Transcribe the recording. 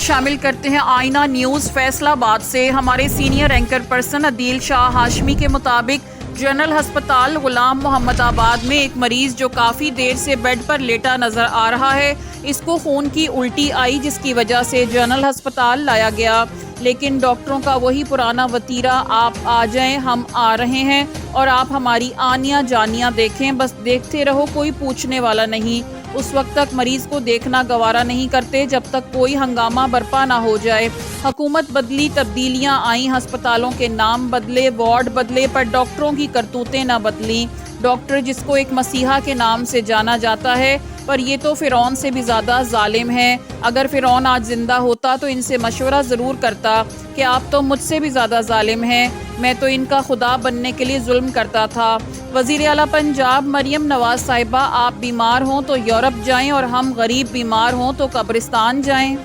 شامل کرتے ہیں آئینہ نیوز فیصل آباد سے۔ ہمارے سینئر اینکر پرسن عدیل شاہ ہاشمی کے مطابق جنرل ہسپتال غلام محمد آباد میں ایک مریض جو کافی دیر سے بیڈ پر لیٹا نظر آ رہا ہے، اس کو خون کی الٹی آئی جس کی وجہ سے جنرل ہسپتال لایا گیا، لیکن ڈاکٹروں کا وہی پرانا وتیرہ، آپ آ جائیں ہم آ رہے ہیں اور آپ ہماری آنیاں جانیاں دیکھیں، بس دیکھتے رہو، کوئی پوچھنے والا نہیں۔ اس وقت تک مریض کو دیکھنا گوارا نہیں کرتے جب تک کوئی ہنگامہ برپا نہ ہو جائے۔ حکومت بدلی، تبدیلیاں آئیں، ہسپتالوں کے نام بدلے، وارڈ بدلے، پر ڈاکٹروں کی کرتوتیں نہ بدلیں۔ ڈاکٹر جس کو ایک مسیحا کے نام سے جانا جاتا ہے، پر یہ تو فرعون سے بھی زیادہ ظالم ہے۔ اگر فرعون آج زندہ ہوتا تو ان سے مشورہ ضرور کرتا کہ آپ تو مجھ سے بھی زیادہ ظالم ہیں، میں تو ان کا خدا بننے کے لیے ظلم کرتا تھا۔ وزیر اعلیٰ پنجاب مریم نواز صاحبہ، آپ بیمار ہوں تو یورپ جائیں اور ہم غریب بیمار ہوں تو قبرستان جائیں۔